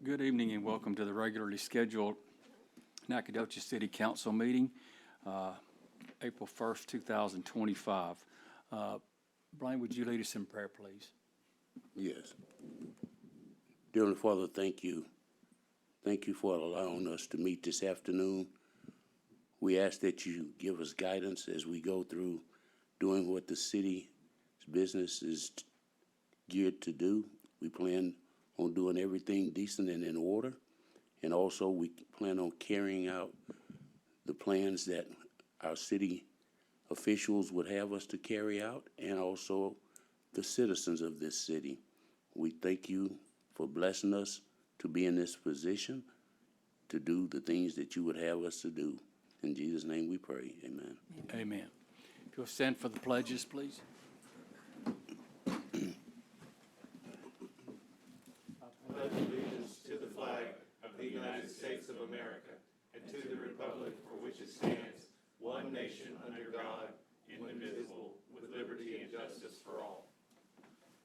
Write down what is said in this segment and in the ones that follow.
Good evening and welcome to the regularly scheduled Nacogdoches City Council meeting, April 1st, 2025. Blaine, would you lead us in prayer, please? Yes. Dear Heavenly Father, thank you. Thank you for allowing us to meet this afternoon. We ask that you give us guidance as we go through doing what the city's business is geared to do. We plan on doing everything decent and in order. And also we plan on carrying out the plans that our city officials would have us to carry out, and also the citizens of this city. We thank you for blessing us to be in this position to do the things that you would have us to do. In Jesus' name we pray, amen. Amen. If you'll stand for the pledges, please. Pledge allegiance to the flag of the United States of America and to the republic for which it stands, one nation under God, indivisible, with liberty and justice for all.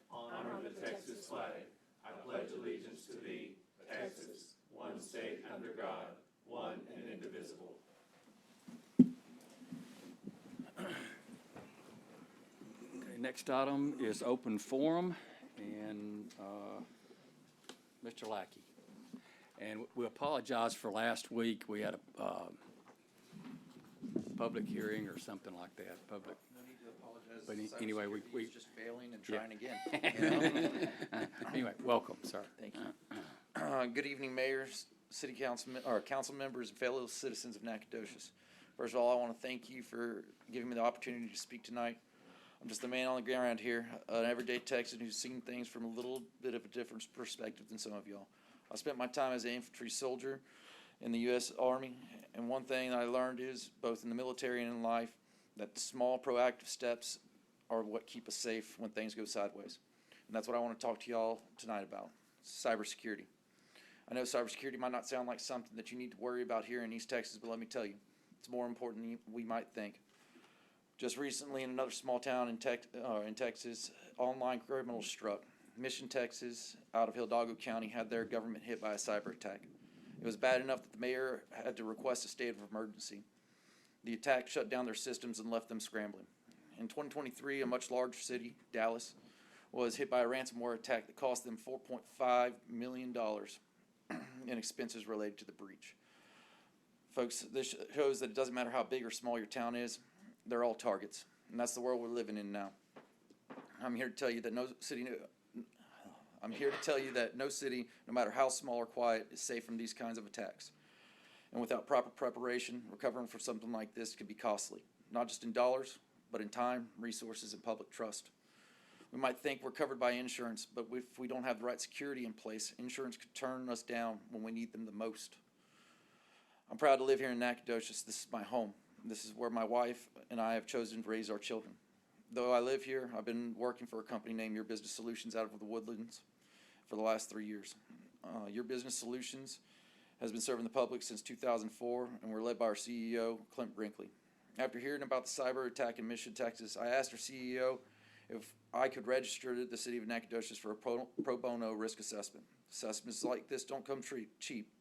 Honor the Texas flag. I pledge allegiance to thee, Texas, one state under God, one and indivisible. Okay, next item is open forum, and Mr. Lackey. And we apologize for last week. We had a public hearing or something like that. Public. No need to apologize. But anyway, we Just failing and yeah. trying again. Anyway, welcome, sir. Thank you. Good evening, mayors, city council, or council members, and fellow citizens of Nacogdoches. First of all, I want to thank you for giving me the opportunity to speak tonight. I'm just a man on the ground around here, an everyday Texan who's seen things from a little bit of a different perspective than some of y'all. I spent my time as an infantry soldier in the U.S. Army, and one thing that I learned is, both in the military and in life, that the small proactive steps are what keep us safe when things go sideways. And that's what I want to talk to y'all tonight about, cybersecurity. I know cybersecurity might not sound like something that you need to worry about here in East Texas, but let me tell you, it's more important than we might think. Just recently, in another small town in Texas, online criminals struck. Mission, Texas, out of Hidalgo County, had their government hit by a cyber attack. It was bad enough that the mayor had to request a state of emergency. The attack shut down their systems and left them scrambling. In 2023, a much larger city, Dallas, was hit by a ransomware attack that cost them $4.5 million in expenses related to the breach. Folks, this shows that it doesn't matter how big or small your town is, they're all targets, and that's the world we're living in now. I'm here to tell you that no city, no matter how small or quiet, is safe from these kinds of attacks. And without proper preparation, recovering from something like this can be costly, not just in dollars, but in time, resources, and public trust. We might think we're covered by insurance, but if we don't have the right security in place, insurance could turn us down when we need them the most. I'm proud to live here in Nacogdoches. This is my home. This is where my wife and I have chosen to raise our children. Though I live here, I've been working for a company named Your Business Solutions out of the Woodlands for the last 3 years. Your Business Solutions has been serving the public since 2004, and we're led by our CEO, Clint Brinkley. After hearing about the cyber attack in Mission, Texas, I asked our CEO if I could register the city of Nacogdoches for a pro bono risk assessment. Assessments like this don't come cheap.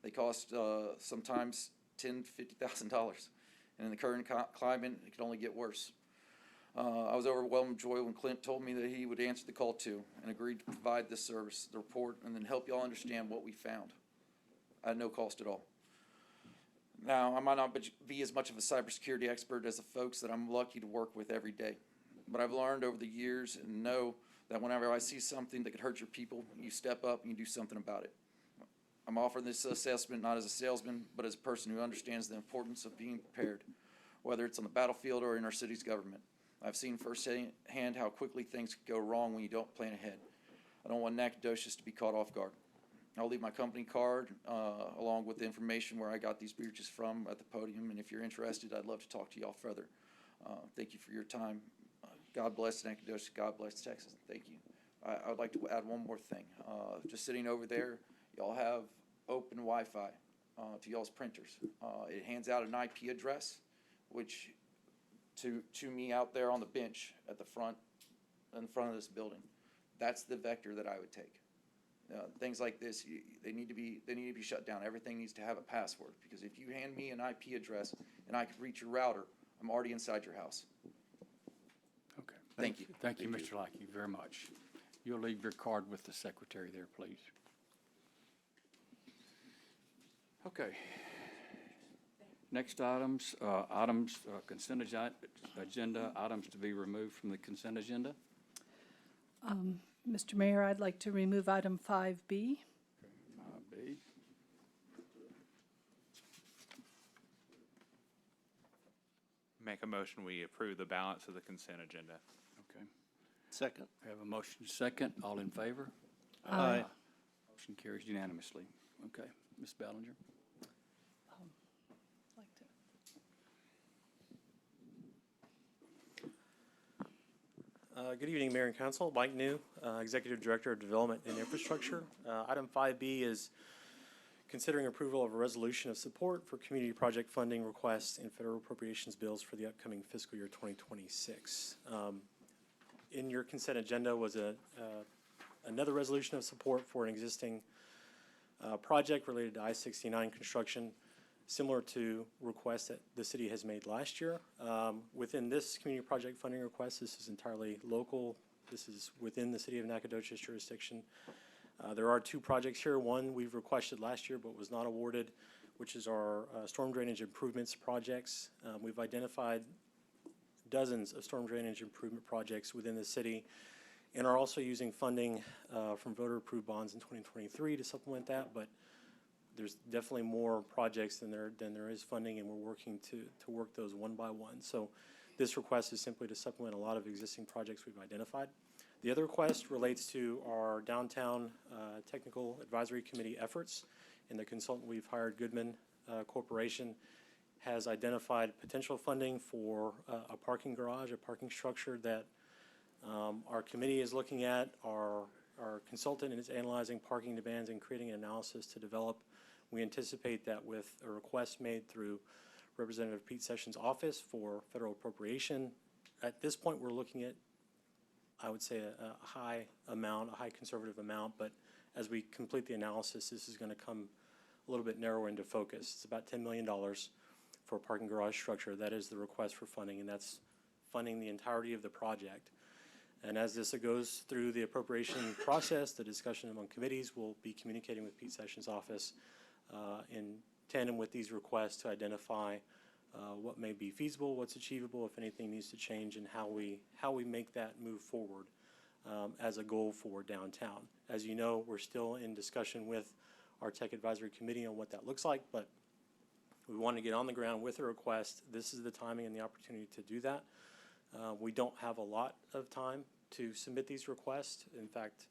They cost sometimes $10,000 to $50,000. And in the current climate, it could only get worse. I was overwhelmed with joy when Clint told me that he would answer the call too, and agreed to provide this service, the report, and then help y'all understand what we found at no cost at all. Now, I might not be as much of a cybersecurity expert as the folks that I'm lucky to work with every day, but I've learned over the years and know that whenever I see something that could hurt your people, you step up and you do something about it. I'm offering this assessment not as a salesman, but as a person who understands the importance of being prepared, whether it's on the battlefield or in our city's government. I've seen firsthand how quickly things can go wrong when you don't plan ahead. I don't want Nacogdoches to be caught off guard. I'll leave my company card along with the information where I got these breaches from at the podium, and if you're interested, I'd love to talk to y'all further. Thank you for your time. God bless Nacogdoches. God bless Texas. Thank you. I'd like to add one more thing. Just sitting over there, y'all have open Wi-Fi to y'all's printers. It hands out an IP address, which to me out there on the bench at the front, in front of this building, that's the vector that I would take. things like this, they need to be shut down. Everything needs to have a password, because if you hand me an IP address and I can reach your router, I'm already inside your house. Okay. Thank you. Thank you, Mr. Lackey, very much. You'll leave your card with the secretary there, please. Okay. Next items, consent agenda, items to be removed from the consent agenda. Mr. Mayor, I'd like to remove item 5B. B. Make a motion, we approve the balance of the consent agenda. Okay. Second. We have a motion second. All in favor? Aye. Motion carries unanimously. Okay. Ms. Bellinger? Like to- Good evening, Mayor and Council. Mike New, Executive Director of Development and Infrastructure. Item 5B is considering approval of a resolution of support for community project funding requests and federal appropriations bills for the upcoming fiscal year 2026. In your consent agenda was another resolution of support for an existing project related to I-69 construction, similar to requests that the city has made last year. Within this community project funding request, this is entirely local. This is within the city of Nacogdoches jurisdiction. There are two projects here. One we've requested last year but was not awarded, which is our storm drainage improvements projects. We've identified dozens of storm drainage improvement projects within the city and are also using funding from voter-approved bonds in 2023 to supplement that, but there's definitely more projects than there is funding, and we're working to work those one by one. So this request is simply to supplement a lot of existing projects we've identified. The other request relates to our downtown technical advisory committee efforts, and the consultant we've hired, Goodman Corporation, has identified potential funding for a parking garage, a parking structure that our committee is looking at. Our consultant is analyzing parking demands and creating an analysis to develop. We anticipate that with a request made through Representative Pete Sessions' office for federal appropriation, at this point, we're looking at, I would say, a high conservative amount, but as we complete the analysis, this is going to come a little bit narrower into focus. It's about $10 million for a parking garage structure. That is the request for funding, and that's funding the entirety of the project. And as this goes through the appropriation process, the discussion among committees, will be communicating with Pete Sessions' office in tandem with these requests to identify what may be feasible, what's achievable, if anything needs to change, and how we make that move forward as a goal for downtown. As you know, we're still in discussion with our Tech Advisory Committee on what that looks like, but we want to get on the ground with a request. This is the timing and the opportunity to do that. We don't have a lot of time to submit these requests. In fact,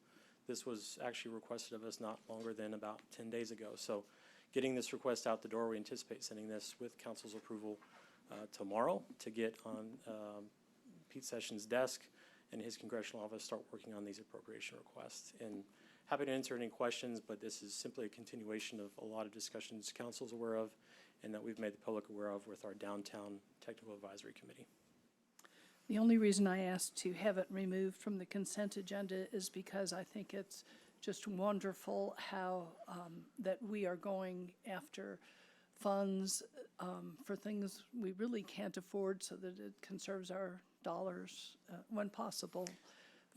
this was actually requested of us not longer than about 10 days ago. So getting this request out the door, we anticipate sending this with council's approval tomorrow to get on Pete Sessions' desk and his congressional office start working on these appropriation requests. And happy to answer any questions, but this is simply a continuation of a lot of discussions council's aware of and that we've made the public aware of with our downtown technical advisory committee. The only reason I asked to have it removed from the consent agenda is because I think it's just wonderful how that we are going after funds for things we really can't afford, so that it conserves our dollars when possible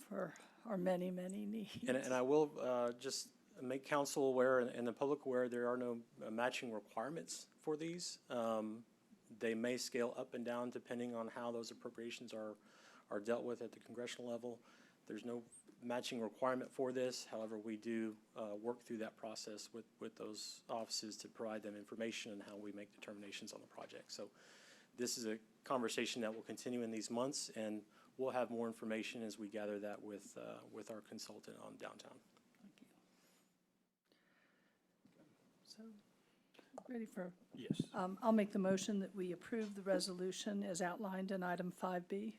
for our many, many needs. And I will just make council aware and the public aware there are no matching requirements for these. They may scale up and down depending on how those appropriations are dealt with at the congressional level. There's no matching requirement for this. However, we do work through that process with those offices to provide them information on how we make determinations on the project. So this is a conversation that will continue in these months, and we'll have more information as we gather that with our consultant on downtown. So, ready for, Yes. I'll make the motion that we approve the resolution as outlined in item 5B.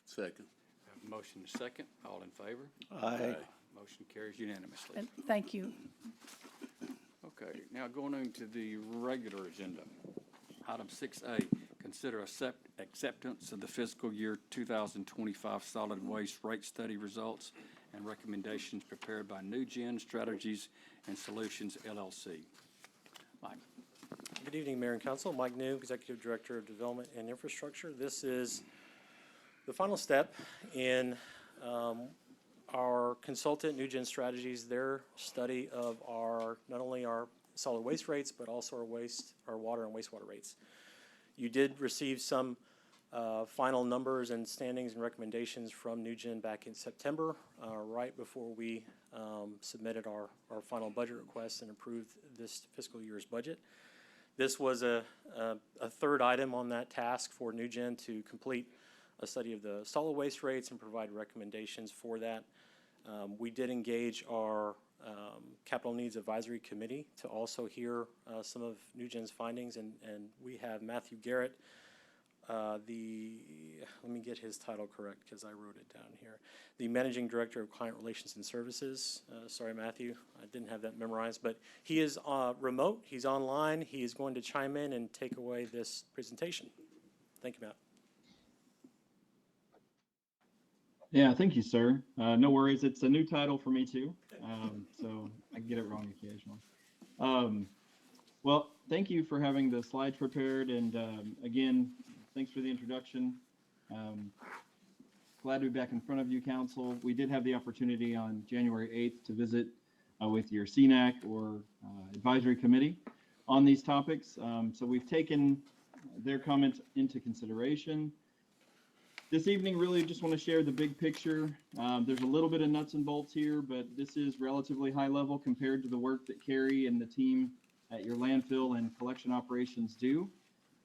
Second. Have a motion second. All in favor? Aye. Motion carries unanimously. And thank you. Okay, now going into the regular agenda. Item 6A, consider acceptance of the fiscal year 2025 solid waste rate study results and recommendations prepared by New Gen Strategies and Solutions LLC. Mike. Good evening, Mayor and Council. Mike New, Executive Director of Development and Infrastructure. This is the final step in our consultant, New Gen Strategies, their study of not only our solid waste rates, but also our water and wastewater rates. You did receive some final numbers and standings and recommendations from New Gen back in September, right before we submitted our final budget request and approved this fiscal year's budget. This was a third item on that task for New Gen to complete a study of the solid waste rates and provide recommendations for that. We did engage our Capital Needs Advisory Committee to also hear some of New Gen's findings, and we have Matthew Garrett, let me get his title correct because I wrote it down here, the Managing Director of Client Relations and Services. Sorry, Matthew, I didn't have that memorized, but he is remote, he's online, he is going to chime in and take away this presentation. Thank you, Matt. Yeah, thank you, sir. No worries. It's a new title for me too, so I get it wrong occasionally. Well, thank you for having the slides prepared, and again, thanks for the introduction. Glad to be back in front of you, Council. We did have the opportunity on January 8th to visit with your CNAC or Advisory Committee on these topics, so we've taken their comments into consideration. This evening, really just want to share the big picture. There's a little bit of nuts and bolts here, but this is relatively high level compared to the work that Carrie and the team at your landfill and collection operations do.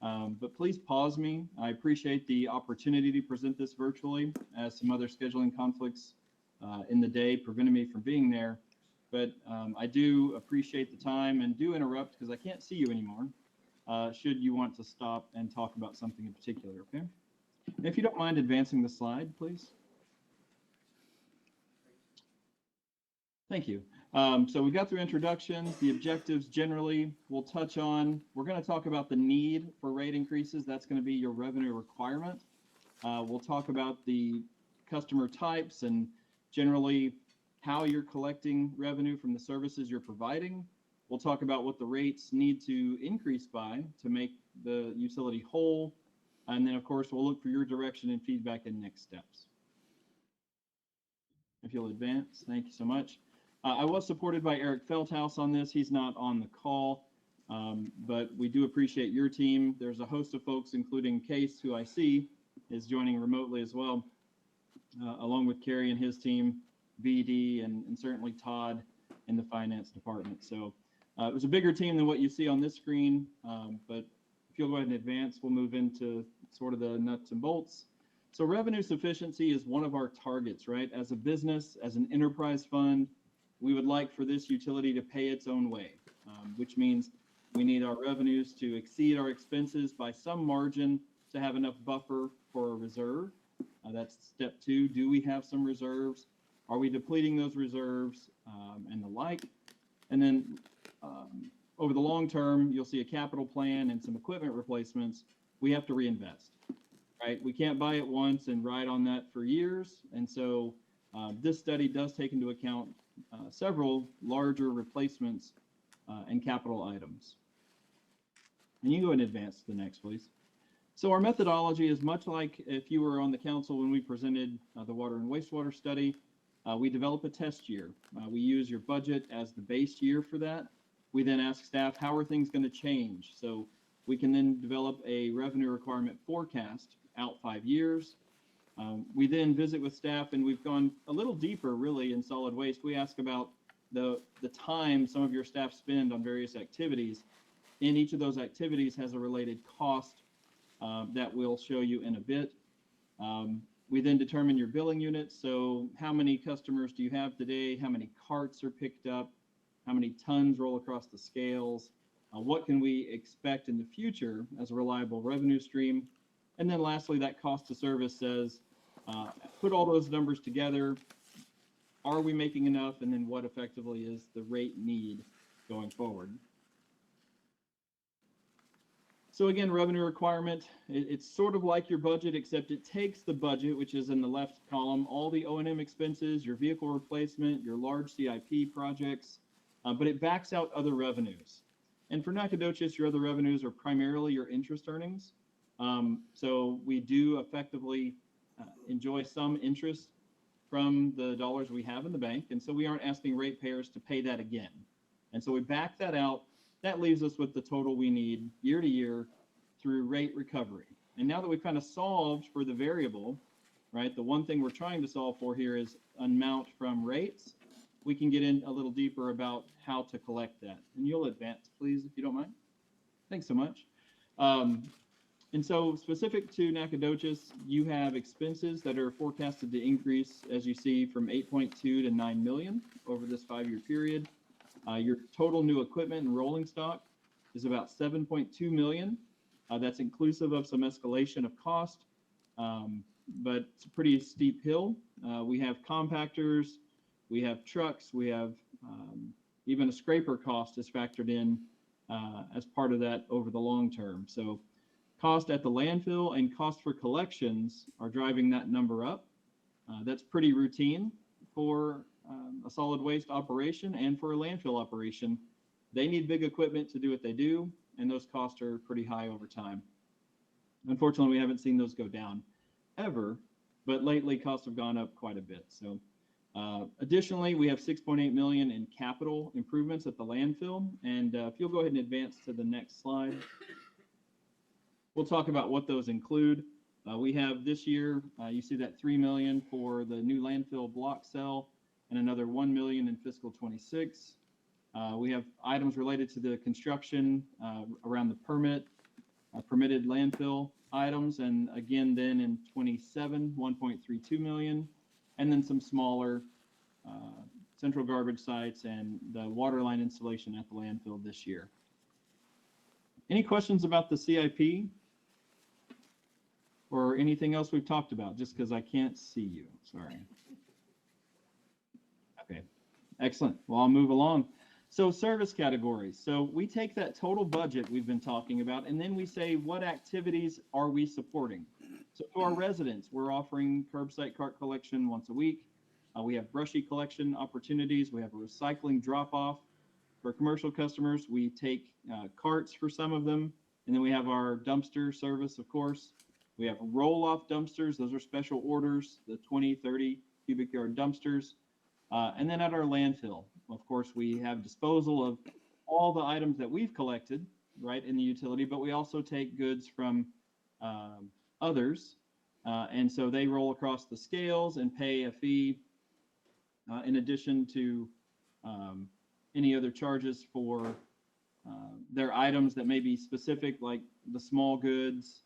But please pause me. I appreciate the opportunity to present this virtually, as some other scheduling conflicts in the day prevented me from being there. But I do appreciate the time and do interrupt because I can't see you anymore, should you want to stop and talk about something in particular, okay? And if you don't mind advancing the slide, please. Thank you. So we got through introductions, the objectives generally we'll touch on. We're going to talk about the need for rate increases. That's going to be your revenue requirement. We'll talk about the customer types and generally how you're collecting revenue from the services you're providing. We'll talk about what the rates need to increase by to make the utility whole. And then, of course, we'll look for your direction and feedback and next steps. If you'll advance, thank you so much. I was supported by Eric Feldhaus on this. He's not on the call, but we do appreciate your team. There's a host of folks, including Case, who I see is joining remotely as well, along with Kerry and his team, BD, and certainly Todd in the finance department. So it was a bigger team than what you see on this screen, but if you'll go ahead and advance, we'll move into sort of the nuts and bolts. So revenue sufficiency is one of our targets, right? As a business, as an enterprise fund, we would like for this utility to pay its own way, which means we need our revenues to exceed our expenses by some margin to have enough buffer for a reserve. That's step two. Do we have some reserves? Are we depleting those reserves and the like? And then over the long term, you'll see a capital plan and some equipment replacements. We have to reinvest, right? We can't buy it once and ride on that for years. And so this study does take into account several larger replacements and capital items. And you go ahead and advance to the next, please. So our methodology is much like if you were on the council when we presented the water and wastewater study. We develop a test year. We use your budget as the base year for that. We then ask staff, how are things going to change? So we can then develop a revenue requirement forecast out 5 years. We then visit with staff, and we've gone a little deeper really in solid waste. We ask about the time some of your staff spend on various activities. And each of those activities has a related cost that we'll show you in a bit. We then determine your billing units. So how many customers do you have today? How many carts are picked up? How many tons roll across the scales? What can we expect in the future as a reliable revenue stream? And then lastly, that cost to service says, put all those numbers together. Are we making enough? And then what effectively is the rate need going forward? So again, revenue requirement, it's sort of like your budget, except it takes the budget, which is in the left column, all the O&M expenses, your vehicle replacement, your large CIP projects, but it backs out other revenues. And for Nacogdoches, your other revenues are primarily your interest earnings. So we do effectively enjoy some interest from the dollars we have in the bank. And so we aren't asking ratepayers to pay that again. And so we back that out. That leaves us with the total we need year to year through rate recovery. And now that we've kind of solved for the variable, right, the one thing we're trying to solve for here is amount from rates. We can get in a little deeper about how to collect that. And you'll advance, please, if you don't mind. Thanks so much. And so specific to Nacogdoches, you have expenses that are forecasted to increase, as you see, from 8.2 to 9 million over this 5-year period. Your total new equipment and rolling stock is about 7.2 million. That's inclusive of some escalation of cost, but it's a pretty steep hill. We have compactors, we have trucks, we have even a scraper cost is factored in as part of that over the long term. So cost at the landfill and cost for collections are driving that number up. That's pretty routine for a solid waste operation and for a landfill operation. They need big equipment to do what they do, and those costs are pretty high over time. Unfortunately, we haven't seen those go down ever, but lately costs have gone up quite a bit. So additionally, we have 6.8 million in capital improvements at the landfill. And if you'll go ahead and advance to the next slide, we'll talk about what those include. We have this year, you see that 3 million for the new landfill block cell and another 1 million in fiscal 26. We have items related to the construction around the permitted landfill items. And again, then in 27, 1.32 million, and then some smaller central garbage sites and the water line installation at the landfill this year. Any questions about the CIP or anything else we've talked about? Just because I can't see you, sorry. Okay, excellent. Well, I'll move along. So service categories. So we take that total budget we've been talking about, and then we say, what activities are we supporting? So to our residents, we're offering curbside cart collection once a week. We have brushy collection opportunities. We have a recycling drop-off. For commercial customers, we take carts for some of them. And then we have our dumpster service, of course. We have roll-off dumpsters. Those are special orders, the 20, 30 cubic yard dumpsters. And then at our landfill, of course, we have disposal of all the items that we've collected, right, in the utility, but we also take goods from others. And so they roll across the scales and pay a fee in addition to any other charges for their items that may be specific, like the small goods,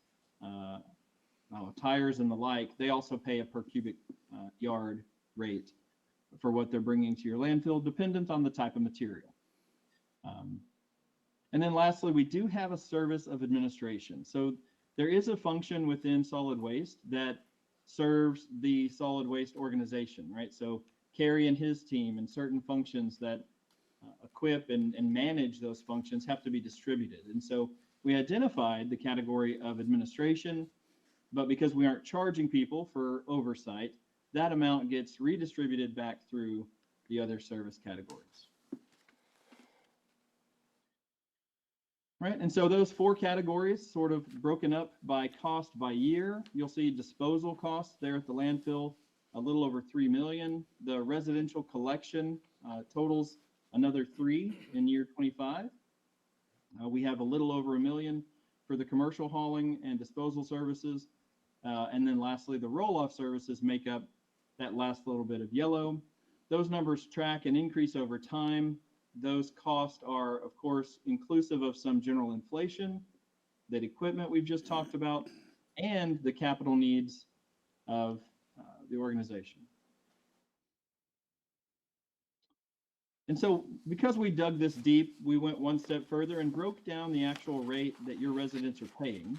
tires and the like. They also pay a per cubic yard rate for what they're bringing to your landfill, dependent on the type of material. And then lastly, we do have a service of administration. So there is a function within solid waste that serves the solid waste organization, right? So Kerry and his team and certain functions that equip and manage those functions have to be distributed. And so we identified the category of administration, but because we aren't charging people for oversight, that amount gets redistributed back through the other service categories. Right, and so those 4 categories sort of broken up by cost by year. You'll see disposal costs there at the landfill, a little over 3 million. The residential collection totals another 3 in year 25. We have a little over 1 million for the commercial hauling and disposal services. And then lastly, the roll-off services make up that last little bit of yellow. Those numbers track and increase over time. Those costs are, of course, inclusive of some general inflation, that equipment we've just talked about, and the capital needs of the organization. And so because we dug this deep, we went one step further and broke down the actual rate that your residents are paying.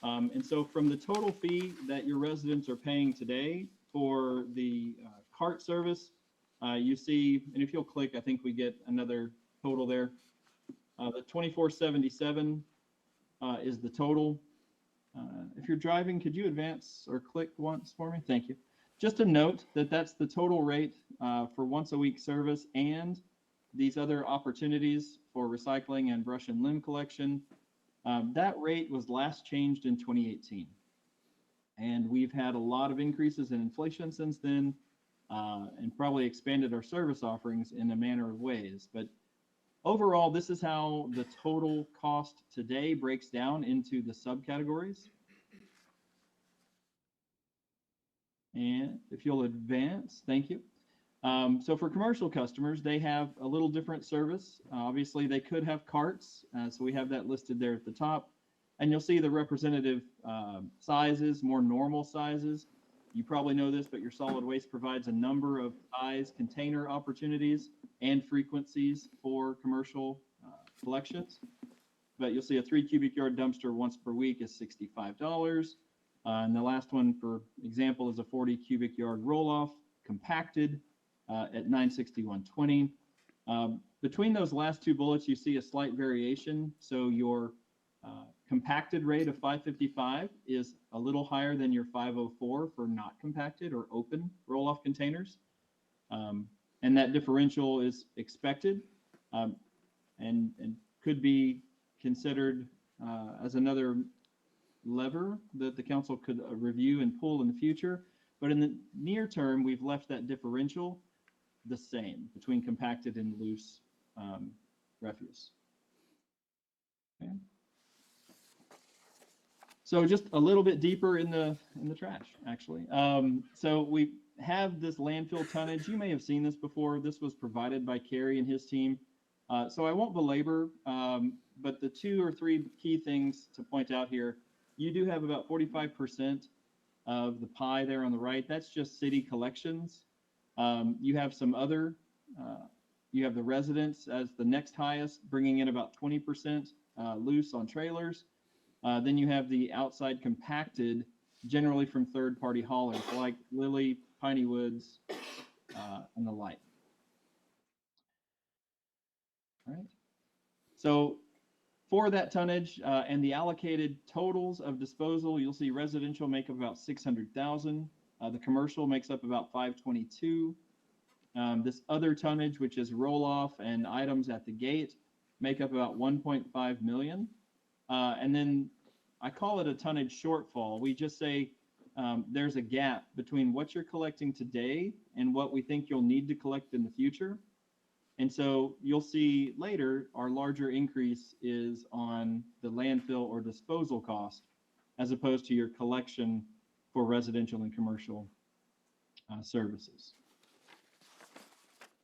And so from the total fee that your residents are paying today for the cart service, you see, and if you'll click, I think we get another total there. The $24.77 is the total. If you're driving, could you advance or click once for me? Thank you. Just a note that that's the total rate for once a week service and these other opportunities for recycling and brush and limb collection. That rate was last changed in 2018. And we've had a lot of increases in inflation since then, and probably expanded our service offerings in a manner of ways. But overall, this is how the total cost today breaks down into the subcategories. And if you'll advance, thank you. So for commercial customers, they have a little different service. Obviously, they could have carts, so we have that listed there at the top. And you'll see the representative sizes, more normal sizes. You probably know this, but your solid waste provides a number of size container opportunities and frequencies for commercial collections. But you'll see a 3 cubic yard dumpster once per week is $65. And the last one, for example, is a 40 cubic yard roll-off compacted at $961.20. Between those last two bullets, you see a slight variation. So your compacted rate of $555 is a little higher than your $504 for not compacted or open roll-off containers. And that differential is expected and could be considered as another lever that the council could review and pull in the future. But in the near term, we've left that differential the same between compacted and loose refuse. Okay. So just a little bit deeper in the trash, actually. So we have this landfill tonnage. You may have seen this before. This was provided by Kerry and his team. So I won't belabor, but the 2 or 3 key things to point out here. You do have about 45% of the pie there on the right. That's just city collections. You have some other, you have the residents as the next highest, bringing in about 20% loose on trailers. Then you have the outside compacted, generally from third-party haulers like Lilly, Piney Woods, and the like. All right. So for that tonnage and the allocated totals of disposal, you'll see residential make up about 600,000. The commercial makes up about 522. This other tonnage, which is roll-off and items at the gate, make up about 1.5 million. And then I call it a tonnage shortfall. We just say there's a gap between what you're collecting today and what we think you'll need to collect in the future. And so you'll see later our larger increase is on the landfill or disposal cost as opposed to your collection for residential and commercial services.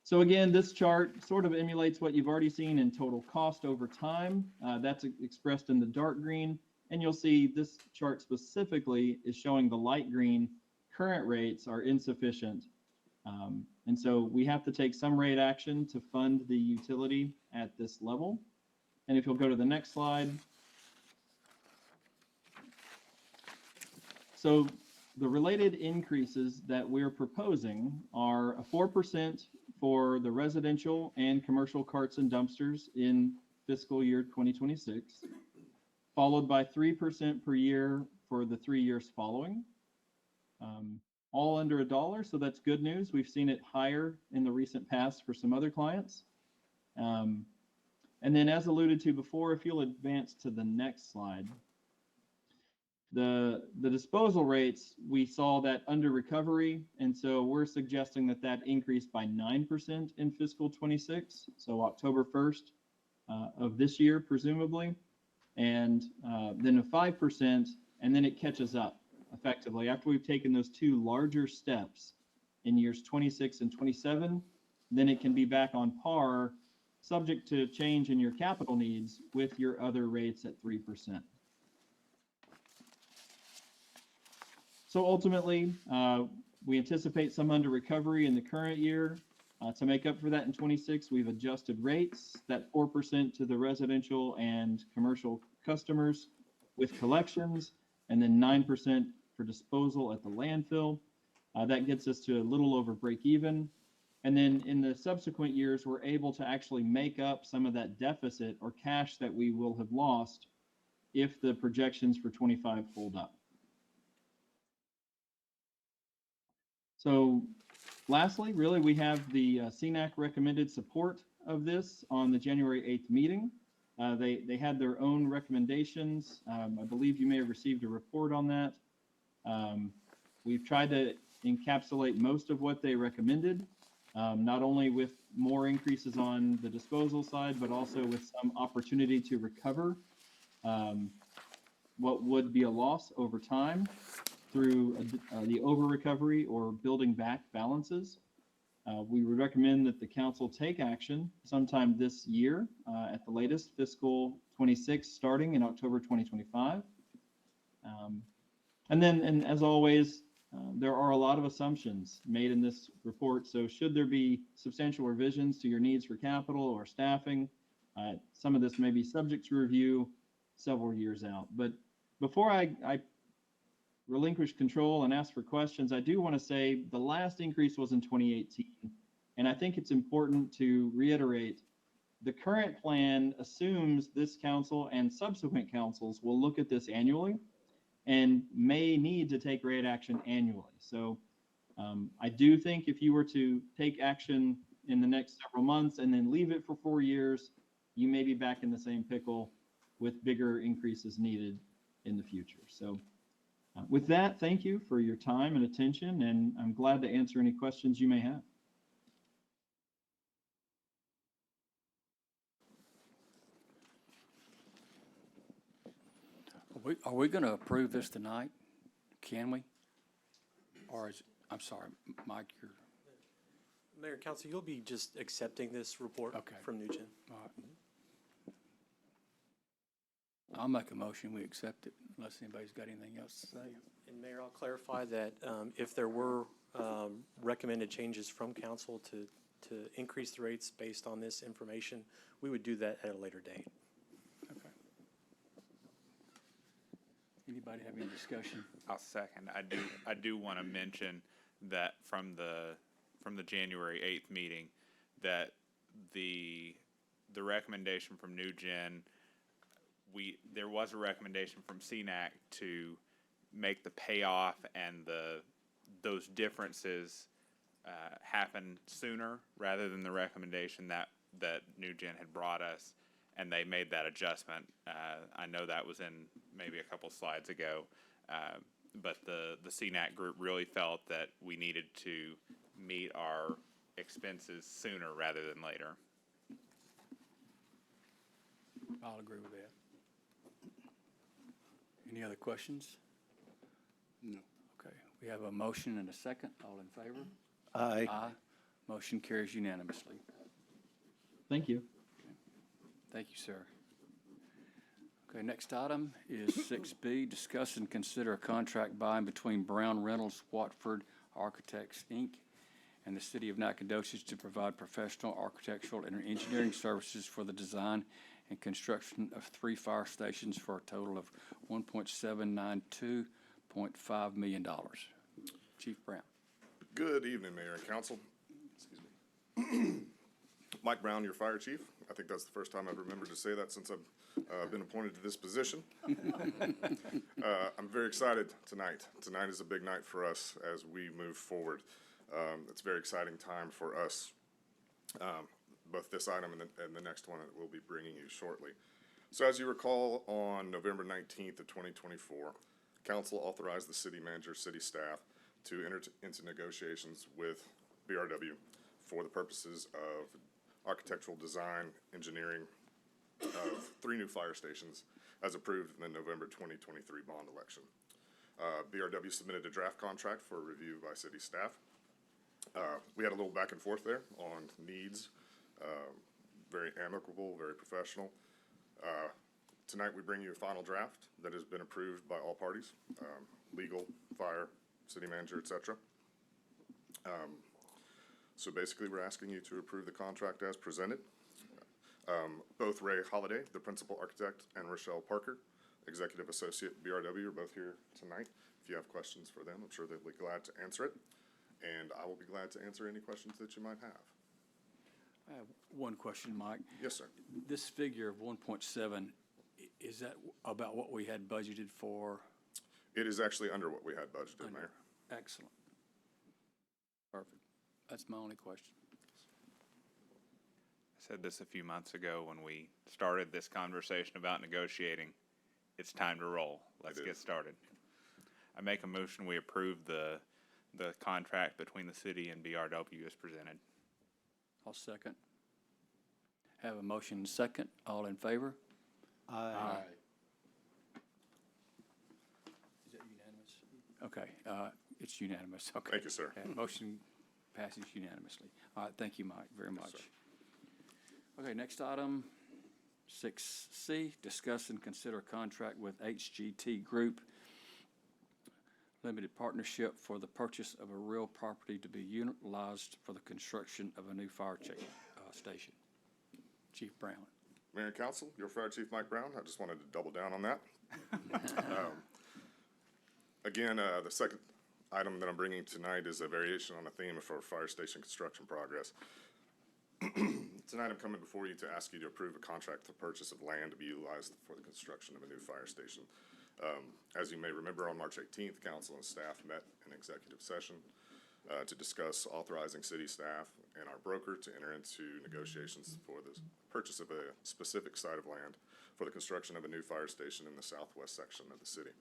So again, this chart sort of emulates what you've already seen in total cost over time. That's expressed in the dark green. And you'll see this chart specifically is showing the light green. Current rates are insufficient. And so we have to take some rate action to fund the utility at this level. And if you'll go to the next slide. So the related increases that we're proposing are a 4% for the residential and commercial carts and dumpsters in fiscal year 2026, followed by 3% per year for the 3 years following. All under $1, so that's good news. We've seen it higher in the recent past for some other clients. And then as alluded to before, if you'll advance to the next slide, the disposal rates, we saw that under recovery, and so we're suggesting that that increased by 9% in fiscal 26, so October 1st of this year, presumably, and then a 5%, and then it catches up effectively. After we've taken those 2 larger steps in years 26 and 27, then it can be back on par, subject to change in your capital needs with your other rates at 3%. So ultimately, we anticipate some under recovery in the current year. To make up for that in 26, we've adjusted rates, that 4% to the residential and commercial customers with collections, and then 9% for disposal at the landfill. That gets us to a little over break even. And then in the subsequent years, we're able to actually make up some of that deficit or cash that we will have lost if the projections for 25 hold up. So lastly, really, we have the CNAC recommended support of this on the January 8th meeting. They had their own recommendations. I believe you may have received a report on that. We've tried to encapsulate most of what they recommended, not only with more increases on the disposal side, but also with some opportunity to recover what would be a loss over time through the over-recovery or building back balances. We would recommend that the council take action sometime this year, at the latest, fiscal 26, starting in October 2025. And as always, there are a lot of assumptions made in this report. So should there be substantial revisions to your needs for capital or staffing, some of this may be subject to review several years out. But before I relinquish control and ask for questions, I do want to say the last increase was in 2018. And I think it's important to reiterate the current plan assumes this council and subsequent councils will look at this annually and may need to take rate action annually. So I do think if you were to take action in the next several months and then leave it for 4 years, you may be back in the same pickle with bigger increases needed in the future. So with that, thank you for your time and attention, and I'm glad to answer any questions you may have. Are we going to approve this tonight? Can we? Or is, I'm sorry, Mike, you're, Mayor and Council, you'll be just accepting this report Okay. from Nugent. all right. I'll make a motion, we accept it, unless anybody's got anything else to say. And Mayor, I'll clarify that if there were recommended changes from council to increase the rates based on this information, we would do that at a later date. Okay. Anybody have any discussion? I'll second. I do want to mention that from the January 8th meeting, that the recommendation from New Gen, there was a recommendation from CNAC to make the payoff and those differences happen sooner rather than the recommendation that New Gen had brought us, and they made that adjustment. I know that was in maybe a couple slides ago, but the CNAC group really felt that we needed to meet our expenses sooner rather than later. I'll agree with that. Any other questions? No. Okay, we have a motion and a second. All in favor? Aye. Aye. Motion carries unanimously. Thank you. Thank you, sir. Okay, next item is 6B, discuss and consider a contract by and between Brown Reynolds Watford Architects, Inc. and the City of Nacogdoches to provide professional architectural and engineering services for the design and construction of 3 fire stations for a total of $1.792.5 million. Chief Brown. Good evening, Mayor and Council. Excuse me. Mike Brown, your fire chief. I think that's the first time I've remembered to say that since I've been appointed to this position. I'm very excited tonight. Tonight is a big night for us as we move forward. It's a very exciting time for us, both this item and the next one that we'll be bringing you shortly. So as you recall, on November 19th of 2024, Council authorized the city manager, city staff to enter into negotiations with BRW for the purposes of architectural design, engineering of 3 new fire stations as approved in the November 2023 bond election. BRW submitted a draft contract for review by city staff. We had a little back and forth there on needs, very amicable, very professional. Tonight we bring you a final draft that has been approved by all parties, legal, fire, city manager, et cetera. So basically, we're asking you to approve the contract as presented. Both Ray Holliday, the principal architect, and Rochelle Parker, executive associate BRW, are both here tonight. If you have questions for them, I'm sure they'll be glad to answer it. And I will be glad to answer any questions that you might have. I have one question, Mike. Yes, sir. This figure of 1.7, is that about what we had budgeted for? It is actually under what we had budgeted, Mayor. Excellent. Perfect. That's my only question. I said this a few months ago when we started this conversation about negotiating. It's time to roll. Let's It get is. started. I make a motion, we approve the contract between the city and BRW as presented. I'll second. Have a motion and second. All in favor? Aye. Is that unanimous? Okay, it's unanimous, okay. Thank you, sir. Okay, motion passes unanimously. All right, thank you, Mike, very much. Okay, next item, 6C, discuss and consider contract with HGT Group Limited Partnership for the purchase of a real property to be utilized for the construction of a new fire station. Chief Brown. Mayor and Council, your Fire Chief Mike Brown, I just wanted to double down on that. Again, the second item that I'm bringing tonight is a variation on a theme for fire station construction progress. Tonight, I'm coming before you to ask you to approve a contract for purchase of land to be utilized for the construction of a new fire station. As you may remember, on March 18th, council and staff met in executive session to discuss authorizing city staff and our broker to enter into negotiations for the purchase of a specific site of land for the construction of a new fire station in the southwest section of the city.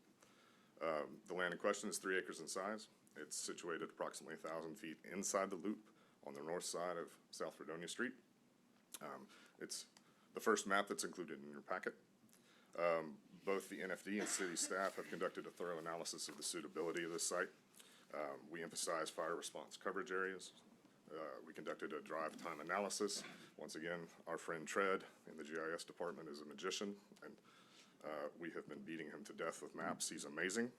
The land in question is 3 acres in size. It's situated approximately 1,000 feet inside the loop on the north side of South Fredonia Street. It's the first map that's included in your packet. Both the NFD and city staff have conducted a thorough analysis of the suitability of this site. We emphasize fire response coverage areas. We conducted a drive time analysis. Once again, our friend Tread in the GIS department is a magician, and we have been beating him to death with maps. He's amazing.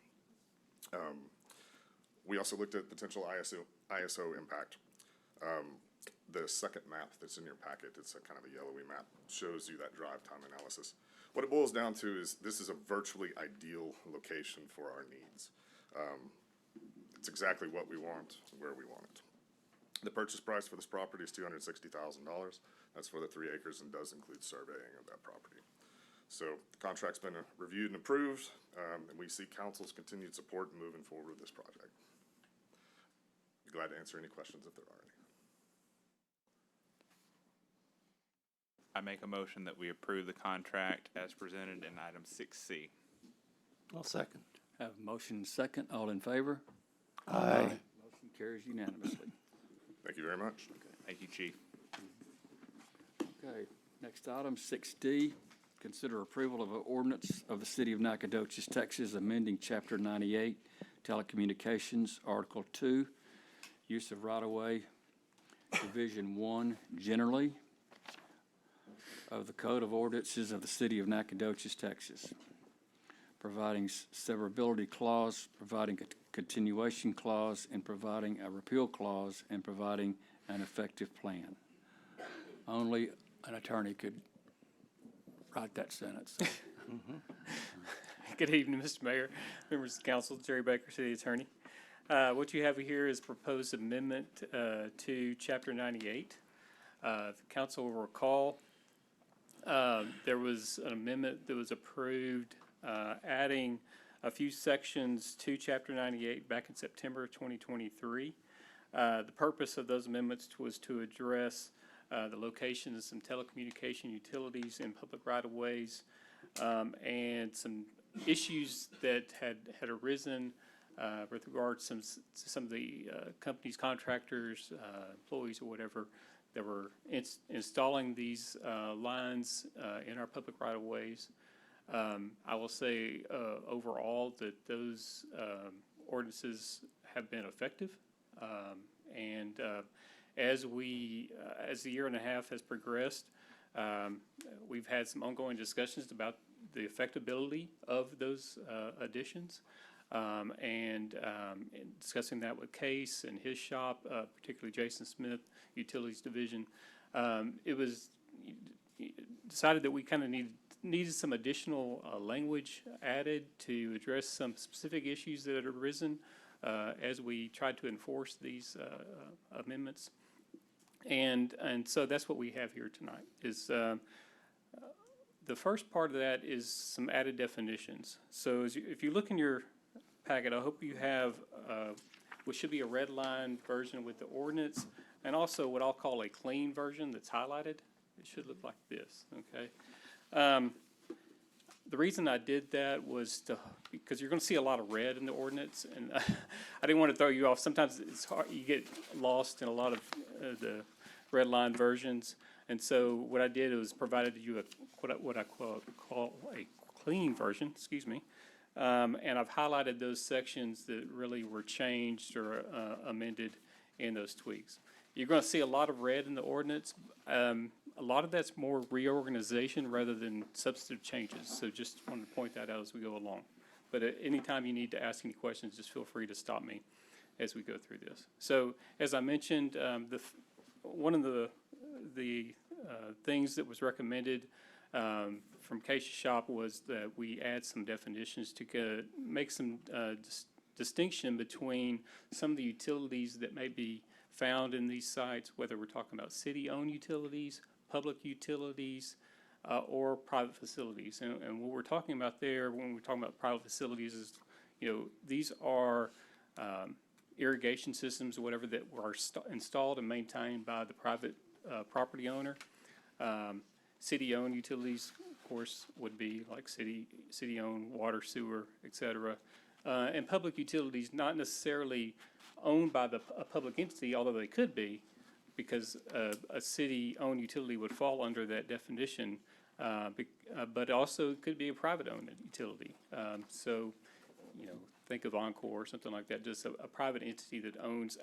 We also looked at potential ISO impact. The second map that's in your packet, it's a kind of a yellowy map, shows you that drive time analysis. What it boils down to is this is a virtually ideal location for our needs. It's exactly what we want, where we want it. The purchase price for this property is $260,000. That's for the 3 acres and does include surveying of that property. So the contract's been reviewed and approved, and we seek council's continued support in moving forward with this project. Be glad to answer any questions if there are any. I make a motion that we approve the contract as presented in item 6C. I'll second. Have a motion and second. All in favor? Aye. Motion carries unanimously. Thank you very much. Thank you, Chief. Okay, next item, 6D, consider approval of an ordinance of the City of Nacogdoches, Texas, amending Chapter 98, Telecommunications, Article 2, Use of Right-of-Way, Division 1, generally, of the Code of Ordinances of the City of Nacogdoches, Texas, providing severability clause, providing a continuation clause, and providing a repeal clause, and providing an effective plan. Only an attorney could write that sentence. Good evening, Mr. Mayor, members of the council, Jerry Baker, City Attorney. What you have here is proposed amendment to Chapter 98. The council will recall there was an amendment that was approved adding a few sections to Chapter 98 back in September of 2023. The purpose of those amendments was to address the location of some telecommunication utilities in public right-of-ways and some issues that had arisen with regard to some of the companies, contractors, employees, or whatever that were installing these lines in our public right-of-ways. I will say overall that those ordinances have been effective, and as the year and a half has progressed, we've had some ongoing discussions about the effectability of those additions, and discussing that with Case and his shop, particularly Jason Smith, Utilities Division. It was decided that we kind of needed some additional language added to address some specific issues that had arisen as we tried to enforce these amendments. And so that's what we have here tonight, is the first part of that is some added definitions. So if you look in your packet, I hope you have, what should be a red line version with the ordinance, and also what I'll call a clean version that's highlighted. It should look like this, okay? The reason I did that was because you're gonna see a lot of red in the ordinance, and I didn't want to throw you off. Sometimes it's hard, you get lost in a lot of the red line versions. And so what I did was provided you what I call a clean version, excuse me. And I've highlighted those sections that really were changed or amended in those tweaks. You're gonna see a lot of red in the ordinance. A lot of that's more reorganization rather than substantive changes. So just wanted to point that out as we go along. But at any time you need to ask any questions, just feel free to stop me as we go through this. So as I mentioned, one of the things that was recommended from Keisha Shop was that we add some definitions to make some distinction between some of the utilities that may be found in these sites, whether we're talking about city-owned utilities, public utilities, or private facilities. And what we're talking about there, when we're talking about private facilities, is, you know, these are irrigation systems or whatever that were installed and maintained by the private property owner. City-owned utilities, of course, would be like city-owned water, sewer, et cetera. And public utilities, not necessarily owned by a public entity, although they could be, because a city-owned utility would fall under that definition, but also could be a private-owned utility. So, you know, think of Encore or something like that, just a private entity that owns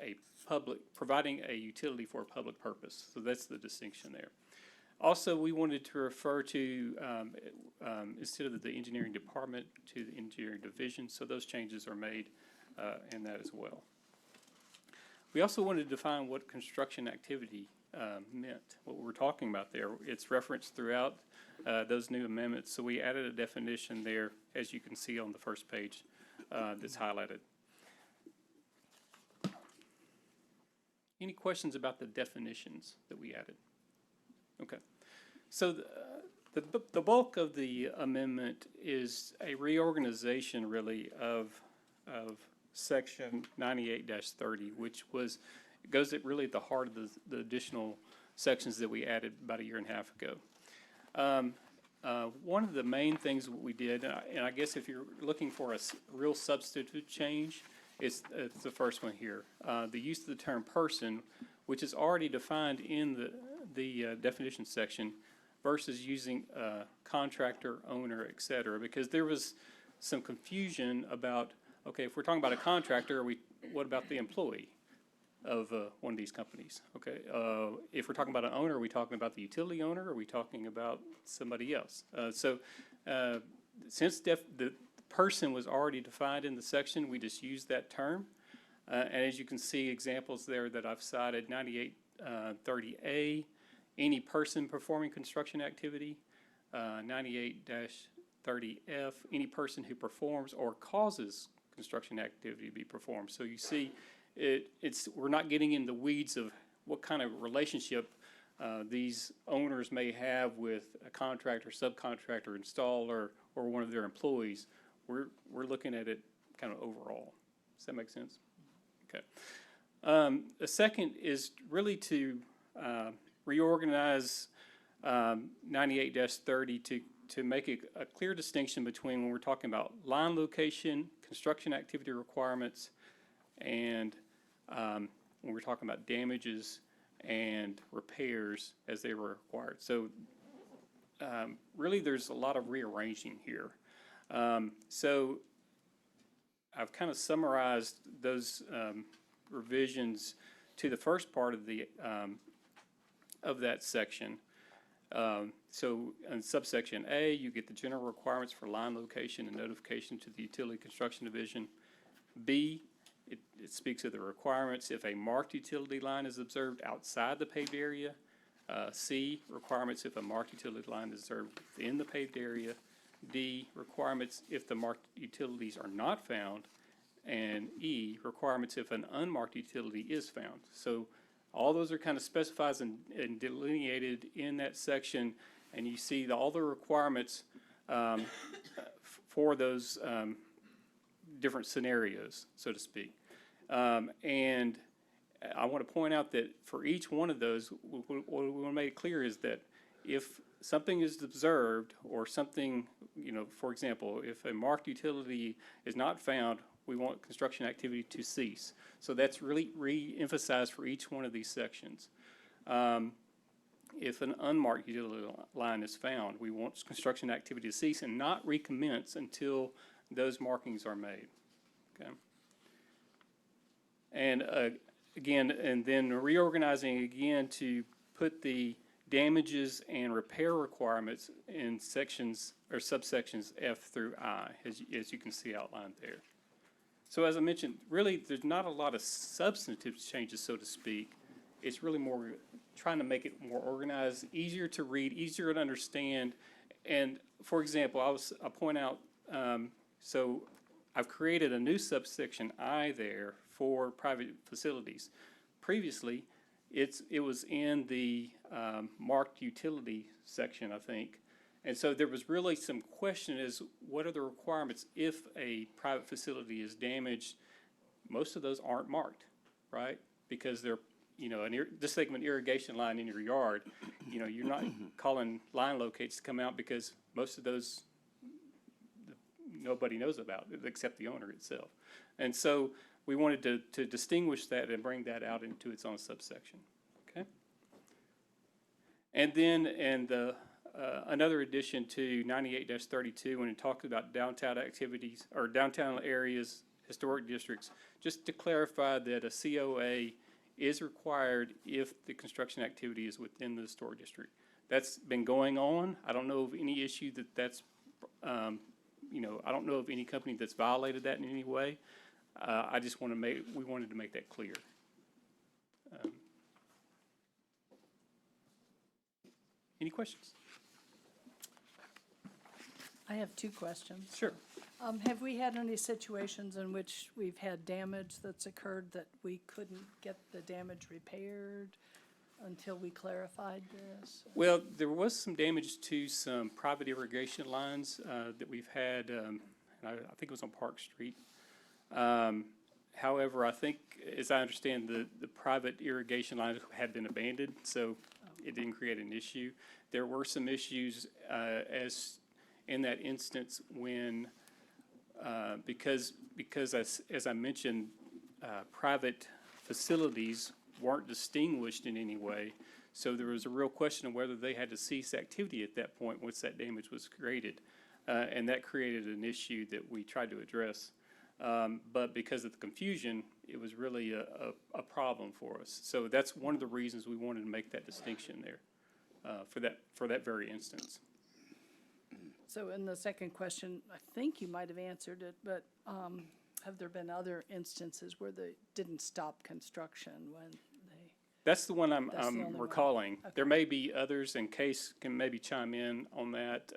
providing a utility for a public purpose. So that's the distinction there. Also, we wanted to refer to, instead of the engineering department, to the engineering division, so those changes are made in that as well. We also wanted to define what construction activity meant, what we're talking about there. It's referenced throughout those new amendments, so we added a definition there, as you can see on the first page that's highlighted. Any questions about the definitions that we added? Okay. So the bulk of the amendment is a reorganization, really, of Section 98-30, which goes at the heart of the additional sections that we added about a year and a half ago. One of the main things we did, and I guess if you're looking for a real substantive change, it's the first one here. The use of the term person, which is already defined in the definition section, versus using contractor, owner, et cetera, because there was some confusion about, okay, if we're talking about a contractor, what about the employee of one of these companies? Okay, if we're talking about an owner, are we talking about the utility owner, or are we talking about somebody else? Since the person was already defined in the section, we just used that term. And as you can see, examples there that I've cited, 9830A, any person performing construction activity, 98-30F, any person who performs or causes construction activity to be performed. So you see, we're not getting in the weeds of what kind of relationship these owners may have with a contractor, subcontractor, installer, or one of their employees. We're looking at it kind of overall. Does that make sense? Okay. The second is really to reorganize 98-30 to make a clear distinction between when we're talking about line location, construction activity requirements, and when we're talking about damages and repairs as they were required. So really there's a lot of rearranging here. So I've kind of summarized those revisions to the first part of that section. So in subsection A, you get the general requirements for line location and notification to the Utility Construction Division. B, it speaks of the requirements if a marked utility line is observed outside the paved area. C, requirements if a marked utility line is observed within the paved area. D, requirements if the marked utilities are not found. And E, requirements if an unmarked utility is found. So all those are kind of specified and delineated in that section, and you see all the requirements for those different scenarios, so to speak. And I want to point out that for each one of those, what we want to make it clear is that if something is observed or something, for example, if a marked utility is not found, we want construction activity to cease. So that's really re-emphasized for each one of these sections. If an unmarked utility line is found, we want construction activity to cease and not recommence until those markings are made. Okay. And again, and then reorganizing again to put the damages and repair requirements in sections or subsections F through I, as you can see outlined there. So as I mentioned, really, there's not a lot of substantive changes, so to speak. It's really more trying to make it more organized, easier to read, easier to understand. And for example, I point out, so I've created a new subsection I there for private facilities. Previously, it was in the marked utility section, I think. And so there was really some question as what are the requirements if a private facility is damaged? Most of those aren't marked, right? Because they're, just think of an irrigation line in your yard. You're not calling line locates to come out because most of those nobody knows about except the owner itself. And so we wanted to distinguish that and bring that out into its own subsection. Okay. And then, another addition to 98-32, when it talks about downtown activities or downtown areas, historic districts, just to clarify that a COA is required if the construction activity is within the historic district. That's been going on. I don't know of any issue that's, I don't know of any company that's violated that in any way. I just we wanted to make that clear. Any questions? I have two questions. Sure. Have we had any situations in which we've had damage that's occurred that we couldn't get the damage repaired until we clarified this? Well, there was some damage to some private irrigation lines that we've had, and I think it was on Park Street. However, I think, as I understand, the private irrigation lines had been abandoned, so it didn't create an issue. There were some issues as in that instance when, because as I mentioned, private facilities weren't distinguished in any way, so there was a real question of whether they had to cease activity at that point once that damage was created, and that created an issue that we tried to address. But because of the confusion, it was really a problem for us. So that's one of the reasons we wanted to make that distinction there for that very instance. So in the second question, I think you might have answered it, but have there been other instances where they didn't stop construction when they? That's the one That's the only I'm one. recalling. Okay. There may be others, and Case can maybe chime in on that.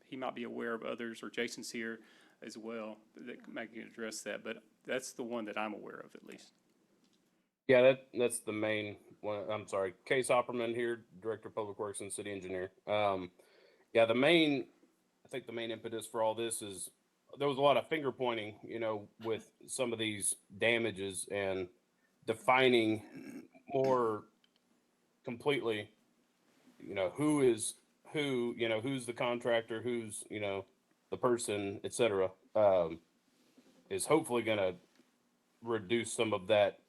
He might be aware of others, or Jason's here as well, that might address that, but that's the one that I'm aware of at least. Yeah, that's the main one. I'm sorry, Case Opperman here, Director of Public Works and City Engineer. Yeah, I think the main impetus for all this is there was a lot of finger pointing, with some of these damages and defining more completely, who is who, who's the contractor, who's, the person, et cetera, is hopefully going to reduce some of that.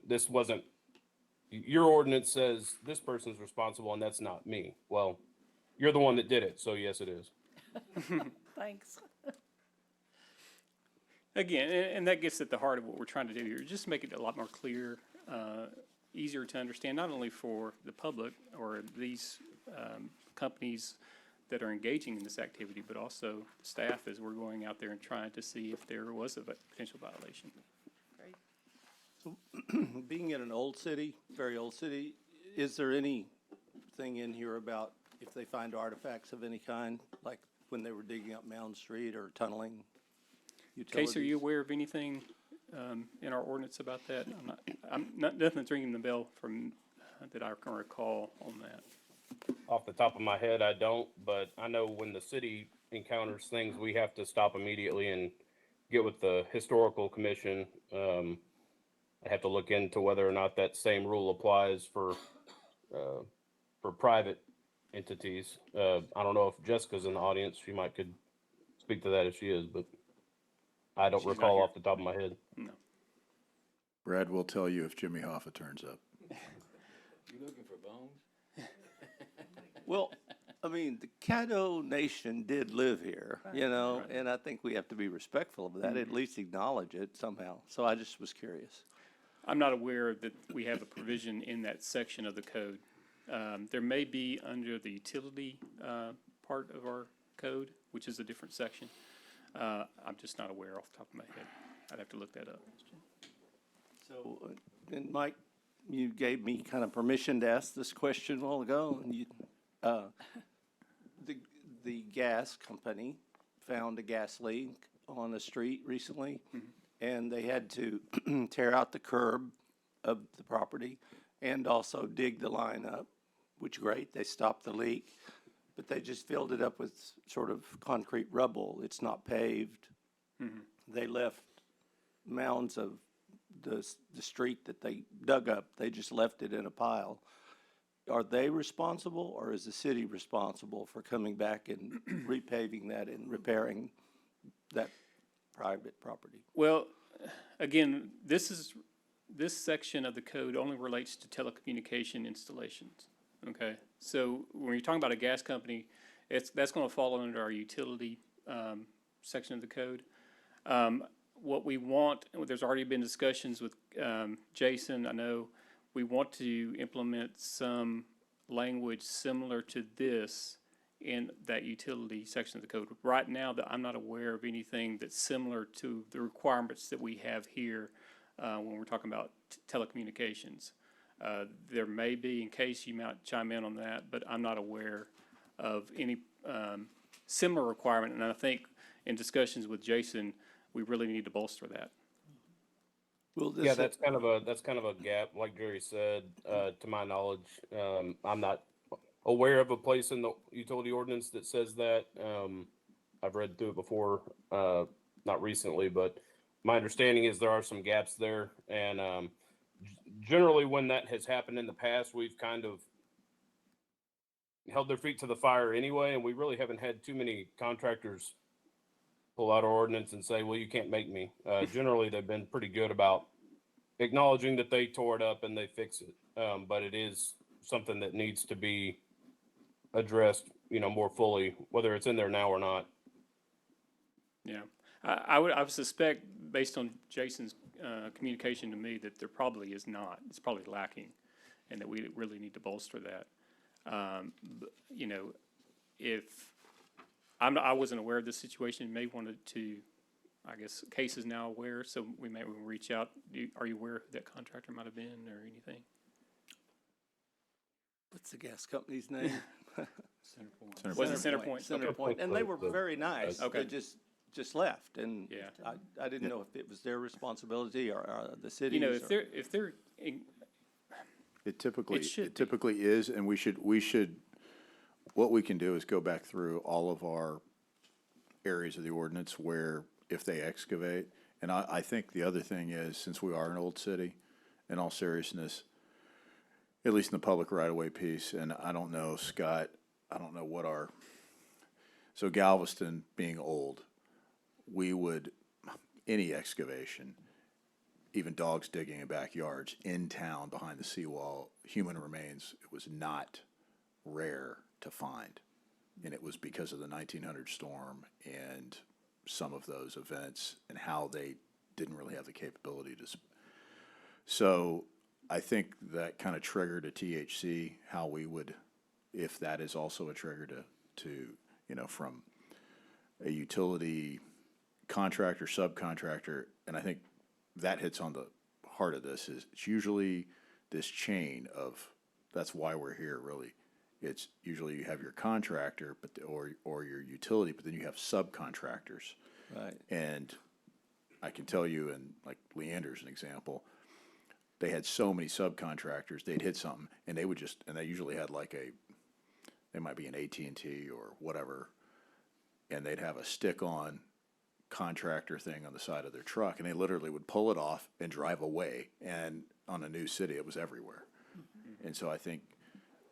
This wasn't, your ordinance says this person's responsible and that's not me. Well, you're the one that did it, so yes, it is. Thanks. Again, and that gets at the heart of what we're trying to do here, just make it a lot more clear, easier to understand, not only for the public or these companies that are engaging in this activity, but also staff as we're going out there and trying to see if there was a potential violation. Great. So, being in an old city, very old city, is there anything in here about if they find artifacts of any kind, like when they were digging up Mound Street or tunneling utilities? Case, are you aware of anything in our ordinance about that? Nothing's ringing the bell from that I can recall on that. Off the top of my head, I don't, but I know when the city encounters things, we have to stop immediately and get with the historical commission. I have to look into whether or not that same rule applies for private entities. I don't know if Jessica's in the audience. She might could speak to that if she is, but I don't She's not recall here. off the top of my head. No. Brad will tell you if Jimmy Hoffa turns up. You looking for bones? Well, I mean, the Caddo Nation did live here, you know, and I think we have to be respectful of that, at least acknowledge it somehow. So I just was curious. I'm not aware that we have a provision in that section of the code. There may be under the utility part of our code, which is a different section. I'm just not aware off the top of my head. I'd have to look that up. So, and Mike, you gave me kind of permission to ask this question a while ago, and you, the gas company found a gas leak on a street recently, and they had to tear out the curb of the property and also dig the line up, which great, they stopped the leak, but they just filled it up with sort of concrete rubble. It's not paved. They left mounds of the street that they dug up. They just left it in a pile. Are they responsible, or is the city responsible for coming back and repaving that and repairing that private property? Well, again, this section of the code only relates to telecommunication installations, okay? So when you're talking about a gas company, that's gonna fall under our utility, section of the code. What we want, there's already been discussions with, Jason, I know, we want to implement some language similar to this in that utility section of the code. Right now, I'm not aware of anything that's similar to the requirements that we have here when we're talking about telecommunications. There may be, in case you might chime in on that, but I'm not aware of any similar requirement. And I think in discussions with Jason, we really need to bolster that. Will this Yeah, that's kind of a gap, like Jerry said. To my knowledge, I'm not aware of a place in the utility ordinance that says that. I've read through it before, not recently, but my understanding is there are some gaps there. And generally, when that has happened in the past, we've kind of held their feet to the fire anyway, and we really haven't had too many contractors pull out our ordinance and say, well, you can't make me. Generally, they've been pretty good about acknowledging that they tore it up and they fix it. But it is something that needs to be addressed, more fully, whether it's in there now or not. Yeah, I would suspect, based on Jason's communication to me, that there probably is not. It's probably lacking, and that we really need to bolster that. If I wasn't aware of this situation, you may wanted to, I guess, Case is now aware, so we may reach out. Are you aware who that contractor might have been or anything? What's the gas company's name? Was it Centerpoint? Centerpoint, and they were very nice. Okay. They just left, and Yeah. I didn't know if it was their responsibility or the city's. If they're It typically, should it typically is, and we should, what we can do is go back through all of our areas of the ordinance where if they excavate, and I think the other thing is, since we are an old city, in all seriousness, at least in the public right-of-way piece, and I don't know, Scott, I don't know what so Galveston being old, we would, any excavation, even dogs digging in backyards, in town, behind the seawall, human remains, it was not rare to find. And it was because of the 1900 storm and some of those events and how they didn't really have the capability to. So I think that kind of triggered a THC, how we would, if that is also a trigger to from a utility contractor, subcontractor, and I think that hits on the heart of this is it's usually this chain of, that's why we're here really. It's usually you have your contractor, or your utility, but then you have subcontractors. Right. And I can tell you, and like Leander's an example, they had so many subcontractors, they'd hit something, and they usually had like they might be an AT&T or whatever, and they'd have a stick-on contractor thing on the side of their truck, and they literally would pull it off and drive away. And on a new city, it was everywhere. And so I think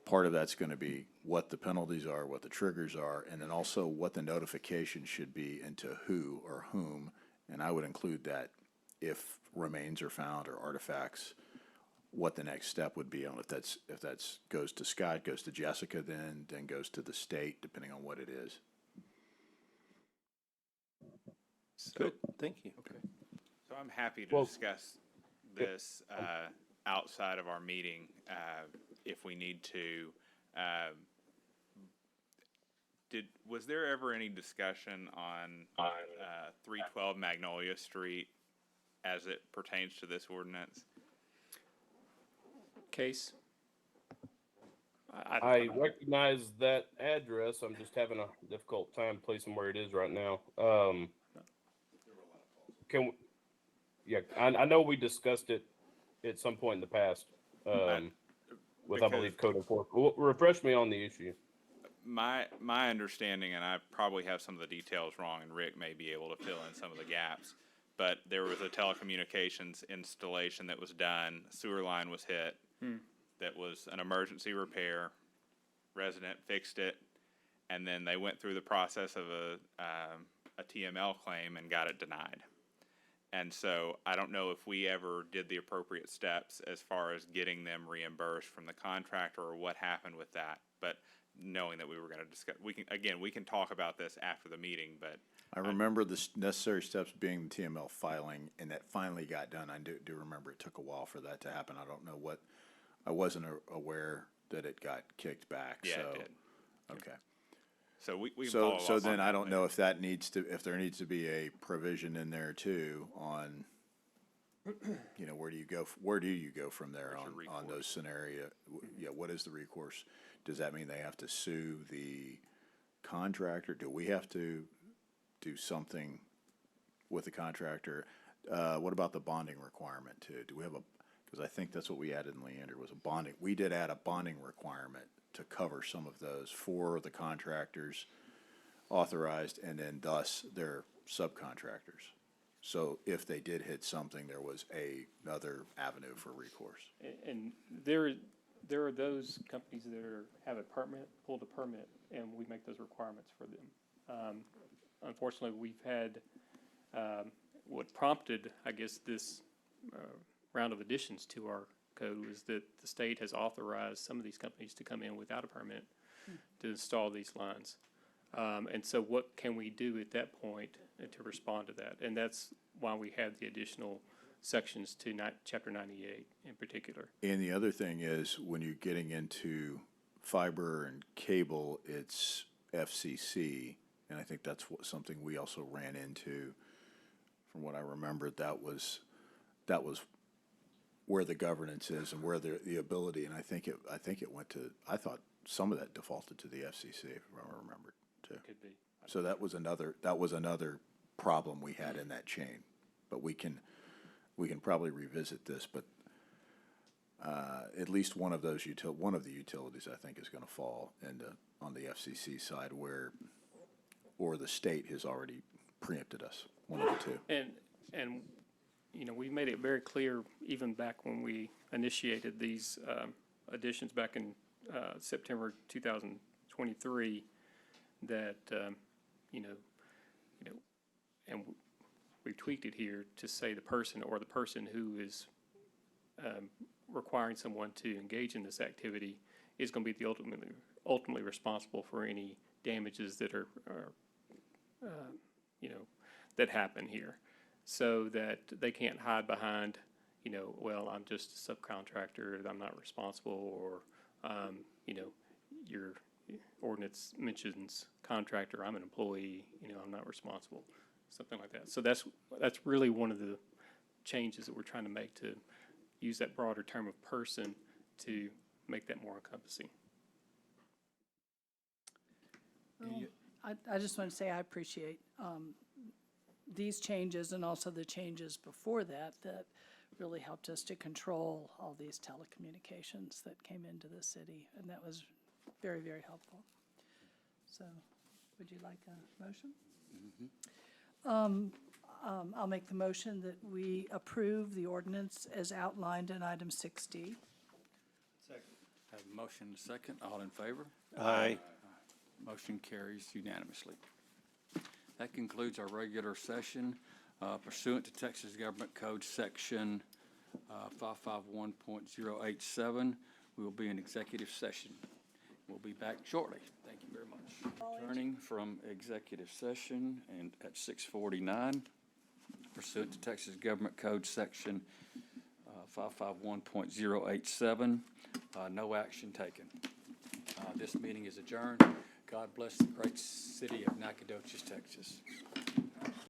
part of that's going to be what the penalties are, what the triggers are, and then also what the notification should be and to who or whom. And I would include that if remains are found or artifacts, what the next step would be on if that's goes to Scott, goes to Jessica, then goes to the state, depending on what it is. Good, thank you. So I'm happy to discuss this outside of our meeting if we need to. Was there ever any discussion on 312 Magnolia Street as it pertains to this ordinance? Case? I recognize that address. I'm just having a difficult time placing where it is right now. I know we discussed it at some point in the past with, I believe, code enforcement. Refresh me on the issue. My understanding, and I probably have some of the details wrong, and Rick may be able to fill in some of the gaps, but there was a telecommunications installation that was done, sewer line was hit, that was an emergency repair, resident fixed it, and then they went through the process of a TML claim and got it denied. And so I don't know if we ever did the appropriate steps as far as getting them reimbursed from the contractor or what happened with that, but knowing that we were going to discuss, we can talk about this after the meeting, but. I remember the necessary steps being the TML filing, and that finally got done. I do remember it took a while for that to happen. I don't know I wasn't aware that it got kicked back. Yeah, so, it did. Okay. So we can follow up So then on I that don't later. know if there needs to be a provision in there too on, where do you go from there on those scenario? Yeah, what is the recourse? Does that mean they have to sue the contractor? Do we have to do something with the contractor? What about the bonding requirement too? Do we have because I think that's what we added in Leander was a bonding. We did add a bonding requirement to cover some of those for the contractors authorized and then thus their subcontractors. So if they did hit something, there was another avenue for recourse. And there are those companies that have a permit, pulled a permit, and we make those requirements for them. Unfortunately, we've had, what prompted, I guess, this round of additions to our code was that the state has authorized some of these companies to come in without a permit to install these lines. And so what can we do at that point to respond to that? And that's why we have the additional sections to Chapter 98 in particular. And the other thing is when you're getting into fiber and cable, it's FCC. And I think that's something we also ran into. From what I remember, that was where the governance is and where the ability. And I think it went to. I thought some of that defaulted to the FCC, if I remember too. Could be. So that was another problem we had in that chain. But we can probably revisit this. But at least one of the utilities I think is going to fall on the FCC side or the state has already preempted us. One of the two. And we made it very clear even back when we initiated these additions back in September 2023 that and we tweaked it here to say the person who is requiring someone to engage in this activity is going to be ultimately responsible for any damages that are that happen here, so that they can't hide behind, well, I'm just a subcontractor, I'm not responsible, or, your ordinance mentions contractor, I'm an employee, I'm not responsible, something like that. So that's really one of the changes that we're trying to make, to use that broader term of person to make that more encompassing. I just want to say I appreciate these changes and also the changes before that really helped us to control all these telecommunications that came into the city. And that was very, very helpful. So, would you like a motion? I'll make the motion that we approve the ordinance as outlined in item 6D. Have a motion and a second. All in favor? Aye. Motion carries unanimously. That concludes our regular session. Pursuant to Texas Government Code Section 551.087, we will be in executive session. We'll be back shortly. Thank you very much. Returning from executive session and at 6:49, pursuant to Texas Government Code Section 551.087, no action taken. This meeting is adjourned. God bless the great city of Nacogdoches, Texas.